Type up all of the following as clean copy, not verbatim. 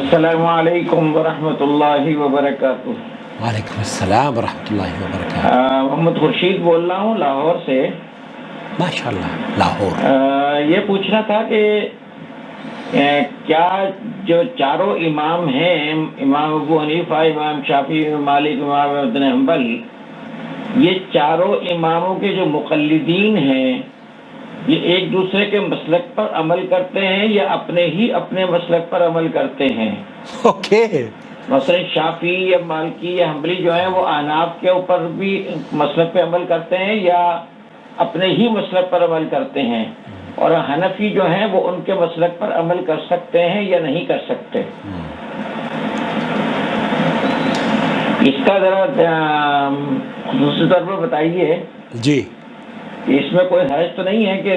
السلام علیکم ورحمۃ اللہ وبرکاتہ۔ وعلیکم السلام ورحمۃ اللہ وبرکاتہ۔ محمد خورشید بول رہا ہوں لاہور سے۔ ماشاءاللہ لاہور۔ یہ پوچھنا تھا کہ کیا جو چاروں امام ہیں، امام ابو حنیفہ، امام شافعی، امام مالک، امام احمد بن حنبل، یہ چاروں اماموں کے جو مقلدین ہیں یہ ایک دوسرے کے مسلک پر عمل کرتے ہیں یا اپنے مسلک پر عمل کرتے ہیں؟ اوکے۔ مثلا شافعی یا مالکی یا حنبلی جو ہیں وہ احناف کے اوپر بھی مسلک پہ عمل کرتے ہیں یا اپنے ہی مسلک پر عمل کرتے ہیں، اور حنفی جو ہیں وہ ان کے مسلک پر عمل کر سکتے ہیں یا نہیں کر سکتے؟ اس کا ذرا خصوصی طور پر بتائیے جی، کہ اس میں کوئی حرج تو نہیں ہے کہ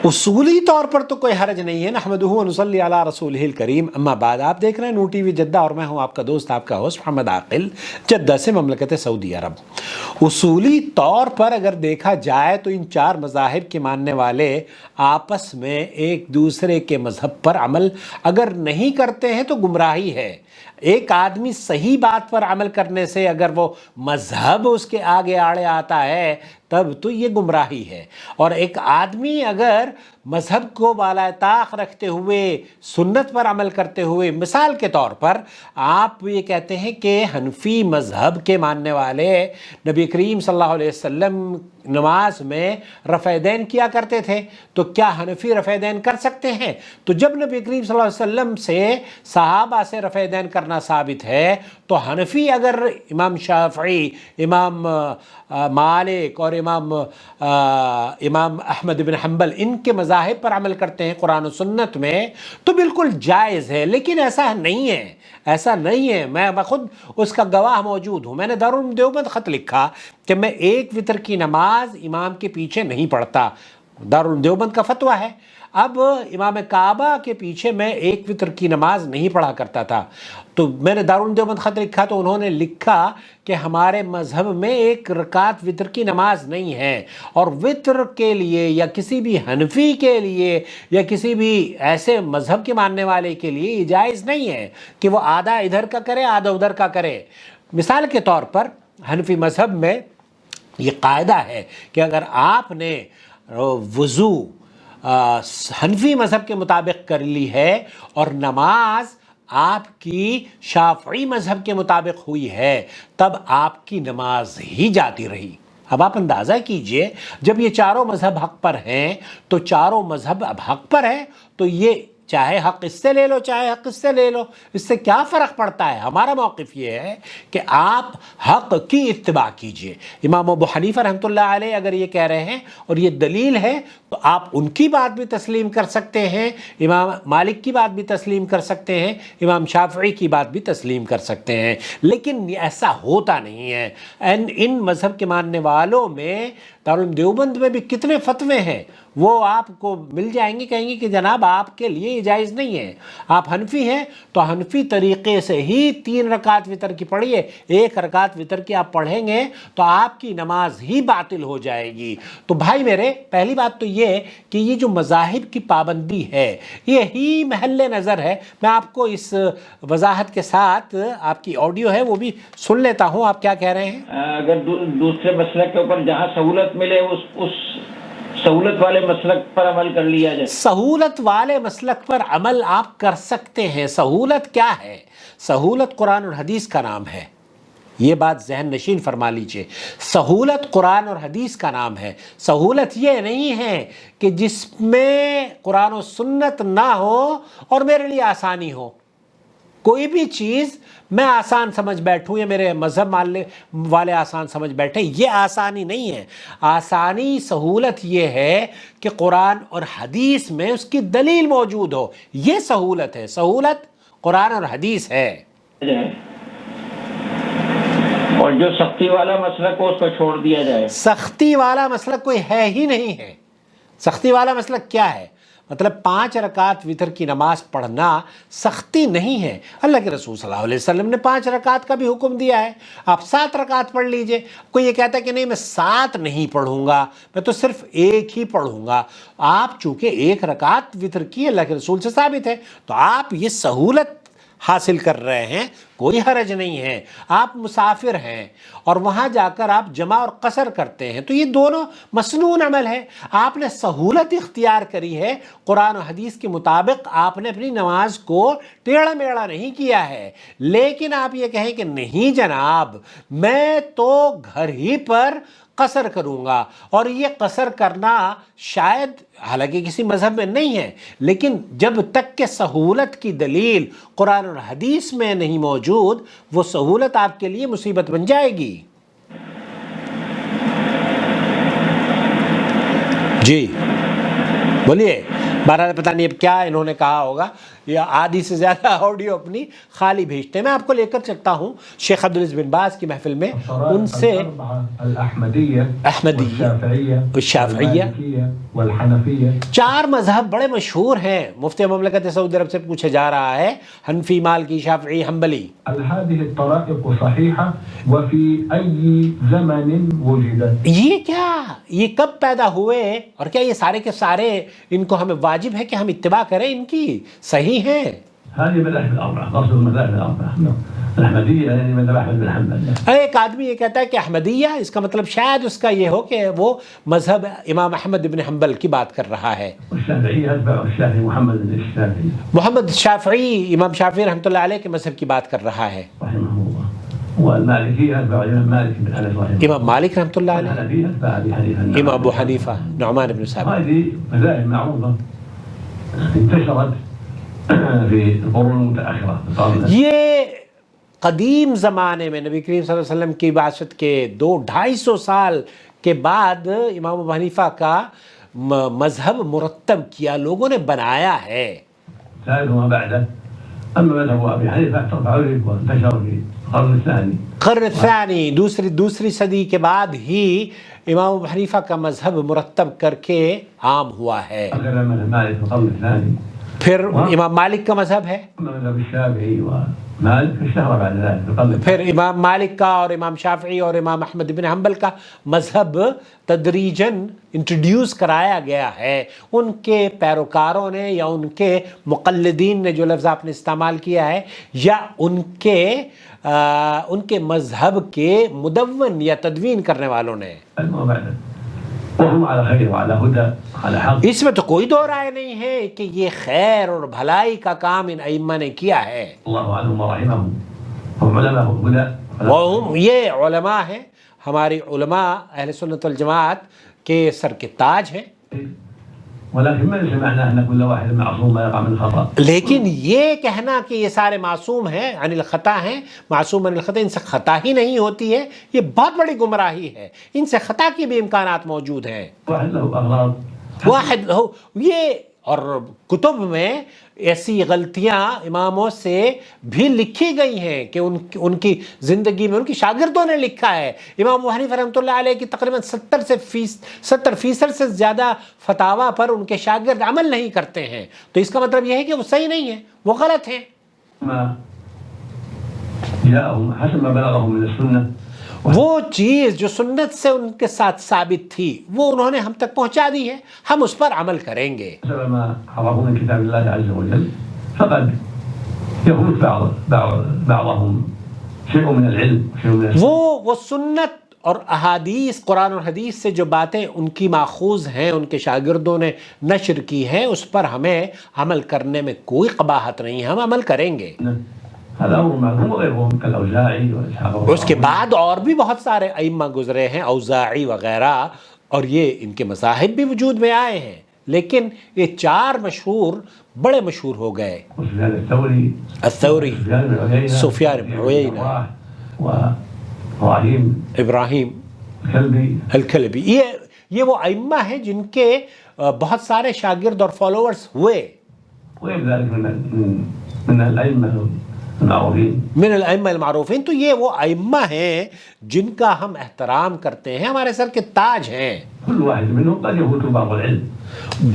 اصولی طور پر تو کوئی حرج نہیں ہے۔ نحمدہ و نصلی علی رسولہ الکریم، اما بعد۔ آپ دیکھ رہے ہیں نور ٹی وی جدہ اور میں ہوں آپ کا دوست، آپ کا ہوسٹ محمد عاقل، جدہ سے، مملکت سعودی عرب۔ اصولی طور پر اگر دیکھا جائے تو ان چار مذاہب کے ماننے والے آپس میں ایک دوسرے کے مذہب پر عمل اگر نہیں کرتے ہیں تو گمراہی ہے۔ ایک آدمی صحیح بات پر عمل کرنے سے اگر وہ مذہب اس کے آگے آڑے آتا ہے تب تو یہ گمراہی ہے، اور ایک آدمی اگر مذہب کو بالائے طاق رکھتے ہوئے سنت پر عمل کرتے ہوئے، مثال کے طور پر آپ یہ کہتے ہیں کہ حنفی مذہب کے ماننے والے نبی کریم صلی اللہ علیہ وسلم نماز میں رفع دین کیا کرتے تھے، تو کیا حنفی رفع دین کر سکتے ہیں؟ تو جب نبی کریم صلی اللہ علیہ وسلم سے صحابہ سے رفع دین کرنا ثابت ہے تو حنفی اگر امام شافعی، امام مالک اور امام احمد بن حنبل ان کے مذاہب پر عمل کرتے ہیں قرآن و سنت میں تو بالکل جائز ہے، لیکن ایسا نہیں ہے، ایسا نہیں ہے۔ میں خود اس کا گواہ موجود ہوں۔ میں نے دارالعلوم دیوبند خط لکھا کہ میں ایک وتر کی نماز امام کے پیچھے نہیں پڑھتا، دارالعلوم دیوبند کا فتویٰ ہے۔ اب امام کعبہ کے پیچھے میں ایک وتر کی نماز نہیں پڑھا کرتا تھا، تو میں نے دارالعلوم دیوبند خط لکھا تو انہوں نے لکھا کہ ہمارے مذہب میں ایک رکعت وتر کی نماز نہیں ہے، اور وتر کے لیے یا کسی بھی حنفی کے لیے یا کسی بھی ایسے مذہب کے ماننے والے کے لیے یہ جائز نہیں ہے کہ وہ آدھا ادھر کا کرے آدھا ادھر کا کرے۔ مثال کے طور پر حنفی مذہب میں یہ قاعدہ ہے کہ اگر آپ نے وضو حنفی مذہب کے مطابق کر لی ہے اور نماز آپ کی شافعی مذہب کے مطابق ہوئی ہے تب آپ کی نماز ہی جاتی رہی۔ اب آپ اندازہ کیجئے جب یہ چاروں مذہب حق پر ہیں تو چاروں مذہب اب حق پر ہیں تو یہ چاہے حق اس سے لے لو چاہے حق اس سے لے لو، اس سے کیا فرق پڑتا ہے؟ ہمارا موقف یہ ہے کہ آپ حق کی اتباع کیجئے۔ امام ابو حنیفہ رحمۃ اللہ علیہ اگر یہ کہہ رہے ہیں اور یہ دلیل ہے تو آپ ان کی بات بھی تسلیم کر سکتے ہیں، امام مالک کی بات بھی تسلیم کر سکتے ہیں، امام شافعی کی بات بھی تسلیم کر سکتے ہیں، لیکن ایسا ہوتا نہیں ہے۔ ان مذہب کے ماننے والوں میں دارالعلوم دیوبند میں بھی کتنے فتوے ہیں وہ آپ کو مل جائیں گے، کہیں گے کہ جناب آپ کے لیے یہ جائز نہیں ہے۔ آپ حنفی ہیں تو حنفی طریقے سے ہی 3 رکعت وتر کی پڑھیے، 1 رکعت وتر کی آپ پڑھیں گے تو آپ کی نماز ہی باطل ہو جائے گی۔ تو بھائی میرے، پہلی بات تو یہ کہ یہ جو مذاہب کی پابندی ہے یہی محل نظر ہے۔ میں آپ کو اس وضاحت کے ساتھ آپ کی آڈیو ہے وہ بھی سن لیتا ہوں، آپ کیا کہہ رہے ہیں۔ اگر دوسرے مسلک کے اوپر جہاں سہولت ملے اس سہولت والے مسلک پر عمل کر لیا جائے۔ سہولت والے مسلک پر عمل آپ کر سکتے ہیں۔ سہولت کیا ہے؟ سہولت قرآن اور حدیث کا نام ہے، یہ بات ذہن نشین فرما لیجئے۔ سہولت قرآن اور حدیث کا نام ہے۔ سہولت یہ نہیں ہے کہ جس میں قرآن و سنت نہ ہو اور میرے لیے آسانی ہو۔ کوئی بھی چیز میں آسان سمجھ بیٹھوں یا میرے مذہب والے آسان سمجھ بیٹھے، یہ آسانی نہیں ہے۔ آسانی، سہولت یہ ہے کہ قرآن اور حدیث میں اس کی دلیل موجود ہو، یہ سہولت ہے۔ سہولت قرآن اور حدیث ہے۔ اور جو سختی والا مسلک ہو اس کو چھوڑ دیا جائے۔ سختی والا مسلک کوئی ہے ہی نہیں ہے۔ سختی والا مسلک کیا ہے؟ مطلب 5 رکعت وتر کی نماز پڑھنا سختی نہیں ہے۔ اللہ کے رسول صلی اللہ علیہ وسلم نے 5 رکعت کا بھی حکم دیا ہے، آپ 7 رکعت پڑھ لیجئے۔ کوئی یہ کہتا ہے کہ نہیں میں 7 نہیں پڑھوں گا، میں تو صرف 1 ہی پڑھوں گا۔ آپ چونکہ 1 رکعت وتر کی اللہ کے رسول سے ثابت ہے تو آپ یہ سہولت حاصل کر رہے ہیں کوئی حرج نہیں ہے. آپ مسافر ہیں اور وہاں جا کر آپ جمع اور قصر کرتے ہیں تو یہ دونوں مسنون عمل ہے. آپ نے سہولت اختیار کری ہے, قرآن و حدیث کے مطابق آپ نے اپنی نماز کو ٹیڑھا میڑھا نہیں کیا ہے. لیکن آپ یہ کہیں کہ نہیں جناب میں تو گھر ہی پر قصر کروں گا, اور یہ قصر کرنا شاید حالانکہ کسی مذہب میں نہیں ہے, لیکن جب تک کہ سہولت کی دلیل قرآن اور حدیث میں نہیں موجود وہ سہولت آپ کے لیے مصیبت بن جائے گی. جی بولیے. بہرحال پتہ نہیں اب کیا انہوں نے کہا ہوگا, یا آدھی سے زیادہ آڈیو اپنی خالی بھیجتے ہیں. میں آپ کو لے کر چلتا ہوں شیخ عبدالعزیز بن باز کی محفل میں, ان سے احمدیہ والشافعیہ چار مذہب بڑے مشہور ہیں. مفتی مملکت سعودی عرب سے پوچھا جا رہا ہے حنفی, مالکی, شافعی, حنبلی. یہ کیا, یہ کب پیدا ہوئے اور کیا یہ سارے کے سارے ان کو ہمیں واجب ہے کہ ہم اتباع کریں ان کی, صحیح ہیں؟ ایک آدمی یہ کہتا ہے کہ احمدیہ, اس کا مطلب شاید اس کا یہ ہو کہ وہ مذہب امام احمد بن حنبل کی بات کر رہا ہے. محمد شافعی, امام شافعی رحمۃ اللہ علیہ کے مذہب کی بات کر رہا ہے. امام مالک رحمۃ اللہ علیہ, امام ابو حنیفہ, نعمان بن ثابت. یہ قدیم زمانے میں نبی کریم صلی اللہ علیہ وسلم کی بعثت کے 200-250 سال کے بعد امام ابو حنیفہ کا مذہب مرتب کیا, لوگوں نے بنایا ہے. قرن ثانی, دوسری صدی کے بعد ہی امام ابو حنیفہ کا مذہب مرتب کر کے عام ہوا ہے. پھر امام مالک کا مذہب ہے, پھر امام مالک کا اور امام شافعی اور امام احمد بن حنبل کا مذہب تدریجاً انٹروڈیوس کرایا گیا ہے. ان کے پیروکاروں نے یا ان کے مقلدین نے, جو لفظ آپ نے استعمال کیا ہے, یا ان کے مذہب کے مدون یا تدوین کرنے والوں نے. اس میں تو کوئی دو رائے نہیں ہے کہ یہ خیر اور بھلائی کا کام ان ائمہ نے کیا ہے. یہ علماء ہیں, ہماری علماء اہل سنت والجماعت کے سر کے تاج ہیں. لیکن یہ کہنا کہ یہ سارے معصوم ہیں, عن الخطا ہیں, معصوم عن الخطا, ان سے خطا ہی نہیں ہوتی ہے, یہ بہت بڑی گمراہی ہے. ان سے خطا کی بھی امکانات موجود ہیں. واحد ہو یہ, اور کتب میں ایسی غلطیاں اماموں سے بھی لکھی گئی ہیں کہ ان کی زندگی میں ان کی شاگردوں نے لکھا ہے. امام ابو حنیفہ رحمۃ اللہ علیہ کی تقریباً 70% سے زیادہ فتاویٰ پر ان کے شاگرد عمل نہیں کرتے ہیں. تو اس کا مطلب یہ ہے کہ وہ صحیح نہیں ہے, وہ غلط ہیں. وہ چیز جو سنت سے ان کے ساتھ ثابت تھی وہ انہوں نے ہم تک پہنچا دی ہے, ہم اس پر عمل کریں گے. وہ سنت اور احادیث, قرآن اور حدیث سے جو باتیں ان کی ماخوذ ہیں, ان کے شاگردوں نے نشر کی ہیں, اس پر ہمیں عمل کرنے میں کوئی قباحت نہیں ہے, ہم عمل کریں گے. اس کے بعد اور بھی بہت سارے ائمہ گزرے ہیں, اوزاعی وغیرہ, اور یہ ان کے مذاہب بھی وجود میں آئے ہیں, لیکن یہ چار مشہور بڑے مشہور ہو گئے. الثوری, سفیان بن عیینہ, ابراہیم الکلبی. یہ وہ ائمہ ہیں جن کے بہت سارے شاگرد اور فالوورز ہوئے. من الائمہ المعروفین. تو یہ وہ ائمہ ہیں جن کا ہم احترام کرتے ہیں, ہمارے سر کے تاج ہیں.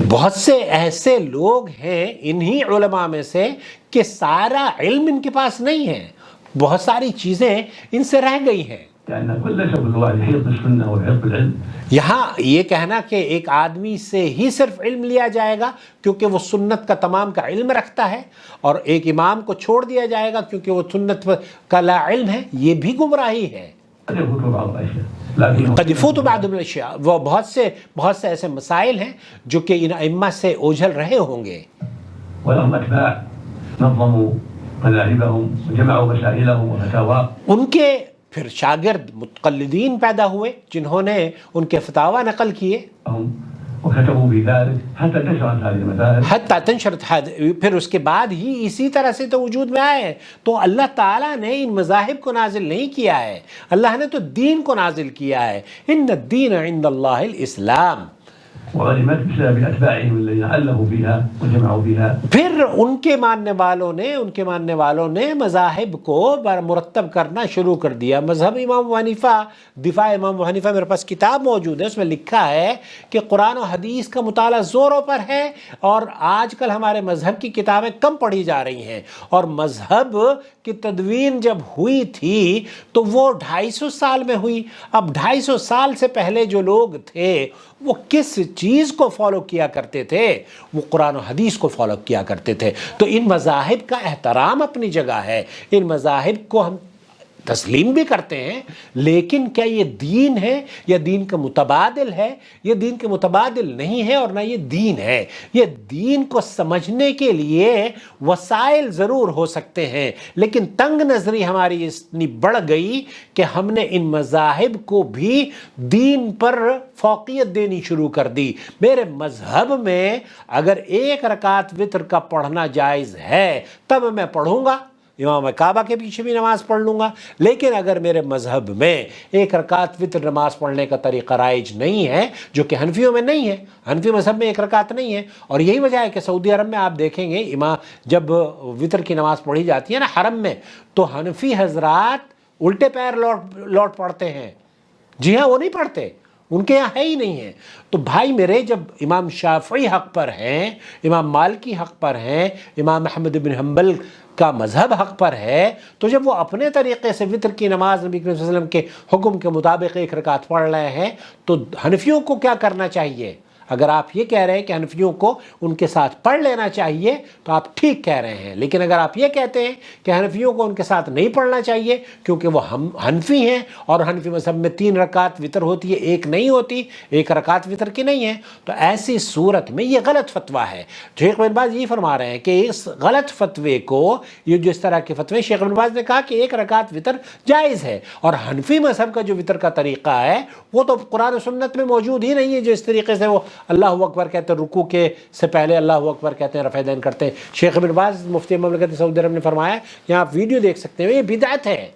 بہت سے ایسے لوگ ہیں انہی علماء میں سے کہ سارا علم ان کے پاس نہیں ہے, بہت ساری چیزیں ان سے رہ گئی ہیں. لأن ليس كل واحد يحب السنة ويحب العلم. یہاں یہ کہنا کہ ایک آدمی سے ہی صرف علم لیا جائے گا کیونکہ وہ سنت کا تمام کا علم رکھتا ہے، اور ایک امام کو چھوڑ دیا جائے گا کیونکہ وہ سنت کا لا علم ہے، یہ بھی گمراہی ہے۔ قد يفوت بعض الأشياء لكن قد يفوت بعض الاشیاء، وہ بہت سے ایسے مسائل ہیں جو کہ ان ائمہ سے اوجھل رہے ہوں گے۔ ولهم أتباع نظموا مذاهبهم وجمعوا مسائلهم وفتاواهم. ان کے پھر شاگرد متقلدین پیدا ہوئے جنہوں نے ان کے فتاوی نقل کیے، وكتبوا في ذلك حتى انتشرت هذه المذاهب. حتیٰ تنشرت پھر اس کے بعد ہی اسی طرح سے تو وجود میں آئے۔ تو اللہ تعالیٰ نے ان مذاہب کو نازل نہیں کیا ہے، اللہ نے تو دین کو نازل کیا ہے۔ ان الدین عند اللہ الاسلام۔ وغنمت بسبب أتباعهم الذين ألفوا فيها وجمعوا فيها. پھر ان کے ماننے والوں نے مذاہب کو مرتب کرنا شروع کر دیا۔ مذہب امام ابو حنیفہ، دفاع امام ابو حنیفہ، میرے پاس کتاب موجود ہے، اس میں لکھا ہے کہ قرآن و حدیث کا مطالعہ زوروں پر ہے، اور آج کل ہمارے مذہب کی کتابیں کم پڑھی جا رہی ہیں، اور مذہب کی تدوین جب ہوئی تھی تو وہ 250 سال میں ہوئی۔ اب 250 سال سے پہلے جو لوگ تھے وہ کس چیز کو فالو کیا کرتے تھے؟ وہ قرآن و حدیث کو فالو کیا کرتے تھے۔ تو ان مذاہب کا احترام اپنی جگہ ہے، ان مذاہب کو ہم تسلیم بھی کرتے ہیں، لیکن کیا یہ دین ہے یا دین کا متبادل ہے؟ یہ دین کے متبادل نہیں ہے، اور نہ یہ دین ہے۔ یہ دین کو سمجھنے کے لیے وسائل ضرور ہو سکتے ہیں، لیکن تنگ نظری ہماری اتنی بڑھ گئی کہ ہم نے ان مذاہب کو بھی دین پر فوقیت دینی شروع کر دی۔ میرے مذہب میں اگر 1 رکعت وتر کا پڑھنا جائز ہے تب میں پڑھوں گا، امام کعبہ کے پیچھے بھی نماز پڑھ لوں گا، لیکن اگر میرے مذہب میں 1 رکعت وتر نماز پڑھنے کا طریقہ رائج نہیں ہے، جو کہ حنفیوں میں نہیں ہے، حنفی مذہب میں 1 رکعت نہیں ہے، اور یہی وجہ ہے کہ سعودی عرب میں آپ دیکھیں گے جب وتر کی نماز پڑھی جاتی ہے نا حرم میں، تو حنفی حضرات الٹے پیر لوٹ پڑتے ہیں۔ جی ہاں، وہ نہیں پڑھتے، ان کے یہاں ہے ہی نہیں ہے۔ تو بھائی میرے، جب امام شافعی حق پر ہیں، امام مالکی حق پر ہیں، امام احمد بن حنبل کا مذہب حق پر ہے، تو جب وہ اپنے طریقے سے وتر کی نماز نبی کریم صلی اللہ علیہ وسلم کے حکم کے مطابق 1 رکعت پڑھ رہے ہیں، تو حنفیوں کو کیا کرنا چاہیے؟ اگر آپ یہ کہہ رہے ہیں کہ حنفیوں کو ان کے ساتھ پڑھ لینا چاہیے تو آپ ٹھیک کہہ رہے ہیں، لیکن اگر آپ یہ کہتے ہیں کہ حنفیوں کو ان کے ساتھ نہیں پڑھنا چاہیے کیونکہ وہ حنفی ہیں اور حنفی مذہب میں 3 رکعت وتر ہوتی ہے، 1 نہیں ہوتی، 1 رکعت وتر کی نہیں ہے، تو ایسی صورت میں یہ غلط فتویٰ ہے۔ شیخ ابن باز یہ فرما رہے ہیں کہ اس غلط فتوے کو، یہ جو اس طرح کے فتوے، شیخ ابن باز نے کہا کہ 1 رکعت وتر جائز ہے، اور حنفی مذہب کا جو وتر کا طریقہ ہے وہ تو قرآن و سنت میں موجود ہی نہیں ہے، جو اس طریقے سے وہ اللہ اکبر کہتے ہیں، رکوع کے سے پہلے اللہ اکبر کہتے ہیں، رفع دین کرتے ہیں۔ شیخ ابن باز مفتی مملکت سعودی عرب نے فرمایا، یہاں آپ ویڈیو دیکھ سکتے ہیں، یہ بدعت ہے۔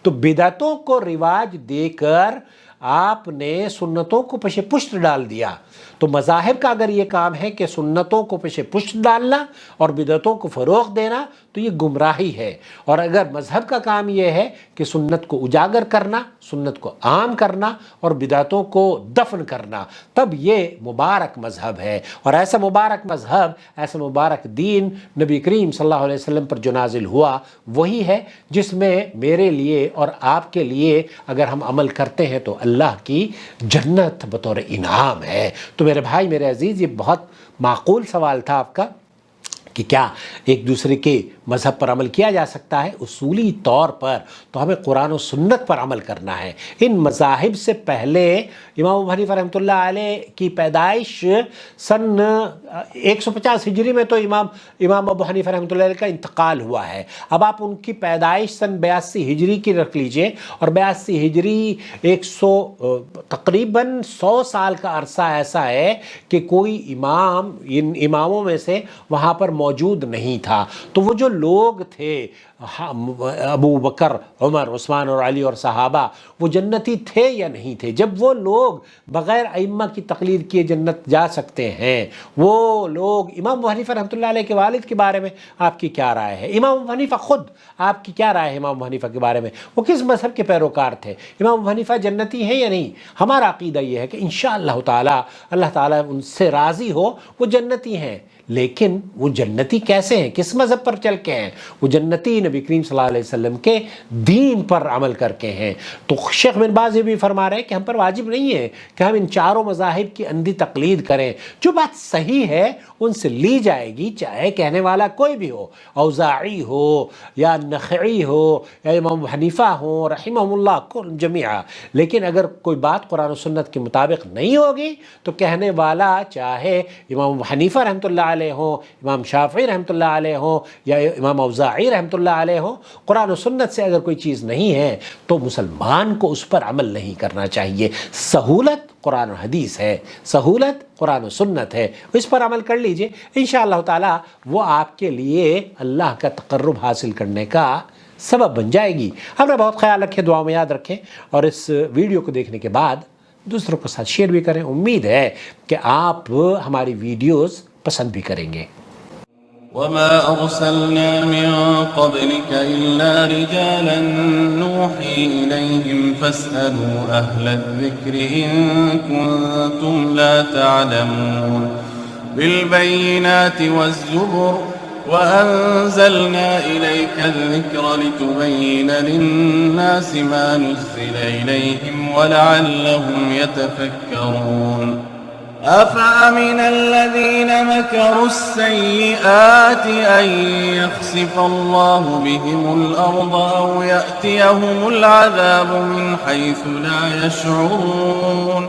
تو بدعتوں کو رواج دے کر آپ نے سنتوں کو پیش پشت ڈال دیا۔ تو مذاہب کا اگر یہ کام ہے کہ سنتوں کو پیش پشت ڈالنا اور بدعتوں کو فروغ دینا تو یہ گمراہی ہے، اور اگر مذہب کا کام یہ ہے کہ سنت کو اجاگر کرنا، سنت کو عام کرنا اور بدعتوں کو دفن کرنا، تب یہ مبارک مذہب ہے۔ اور ایسا مبارک مذہب، ایسا مبارک دین نبی کریم صلی اللہ علیہ وسلم پر جو نازل ہوا وہی ہے جس میں میرے لیے اور آپ کے لیے اگر ہم عمل کرتے ہیں تو اللہ کی جنت بطور انعام ہے۔ تو میرے بھائی، میرے عزیز، یہ بہت معقول سوال تھا آپ کا کہ کیا ایک دوسرے کے مذہب پر عمل کیا جا سکتا ہے؟ اصولی طور پر تو ہمیں قرآن و سنت پر عمل کرنا ہے۔ ان مذاہب سے پہلے امام ابو حنیفہ رحمۃ اللہ علیہ کی پیدائش سن 150 ہجری میں، تو امام ابو حنیفہ رحمۃ اللہ علیہ کا انتقال ہوا ہے۔ اب آپ ان کی پیدائش سن 82 ہجری کی رکھ لیجئے، اور 82 ہجری تقریباً 100 سال کا عرصہ ایسا ہے کہ کوئی امام ان اماموں میں سے وہاں پر موجود نہیں تھا۔ تو وہ جو لوگ تھے، ابو بکر، عمر، عثمان اور علی اور صحابہ، وہ جنتی تھے یا نہیں تھے؟ جب وہ لوگ بغیر ائمہ کی تقلید کیے جنت جا سکتے ہیں، وہ لوگ، امام ابو حنیفہ رحمۃ اللہ علیہ کے والد کے بارے میں آپ کی کیا رائے ہے؟ امام ابو حنیفہ خود، آپ کی کیا رائے ہے امام ابو حنیفہ کے بارے میں؟ وہ کس مذہب کے پیروکار تھے؟ امام ابو حنیفہ جنتی ہیں یا نہیں؟ ہمارا عقیدہ یہ ہے کہ انشاءاللہ تعالی اللہ تعالیٰ ان سے راضی ہو، وہ جنتی ہیں، لیکن وہ جنتی کیسے ہیں، کس مذہب پر چل کے ہیں؟ وہ جنتی نبی کریم صلی اللہ علیہ وسلم کے دین پر عمل کر کے ہیں۔ تو شیخ بن باز یہ بھی فرما رہے ہیں کہ ہم پر واجب نہیں ہے کہ ہم ان چاروں مذاہب کی اندھی تقلید کریں، جو بات صحیح ہے ان سے لی جائے گی، چاہے کہنے والا کوئی بھی ہو، اوزاعی ہو یا نخعی ہو یا امام حنیفہ ہو رحمہم اللہ کل جمیعہ، لیکن اگر کوئی بات قرآن و سنت کے مطابق نہیں ہوگی تو کہنے والا چاہے امام حنیفہ رحمۃ اللہ علیہ ہوں، امام شافعی رحمۃ اللہ علیہ ہوں یا امام اوزاعی رحمۃ اللہ علیہ ہوں، قرآن و سنت سے اگر کوئی چیز نہیں ہے تو مسلمان کو اس پر عمل نہیں کرنا چاہیے۔ سہولت قرآن و حدیث ہے، سہولت قرآن و سنت ہے، اس پر عمل کر لیجئے، انشاءاللہ تعالی وہ آپ کے لیے اللہ کا تقرب حاصل کرنے کا سبب بن جائے گی۔ اپنا بہت خیال رکھیں، دعا میں یاد رکھیں، اور اس ویڈیو کو دیکھنے کے بعد دوسروں کے ساتھ شیئر بھی کریں۔ امید ہے کہ آپ ہماری ویڈیوز پسند بھی کریں گے۔ وما أرسلنا من قبلك إلا رجالا نوحي إليهم فاسألوا أهل الذكر إن كنتم لا تعلمون بالبينات والزبر وأنزلنا إليك الذكر لتبين للناس ما نزل إليهم ولعلهم يتفكرون أفأمن الذين مكروا السيئات أن يخسف الله بهم الأرض أو يأتيهم العذاب من حيث لا يشعرون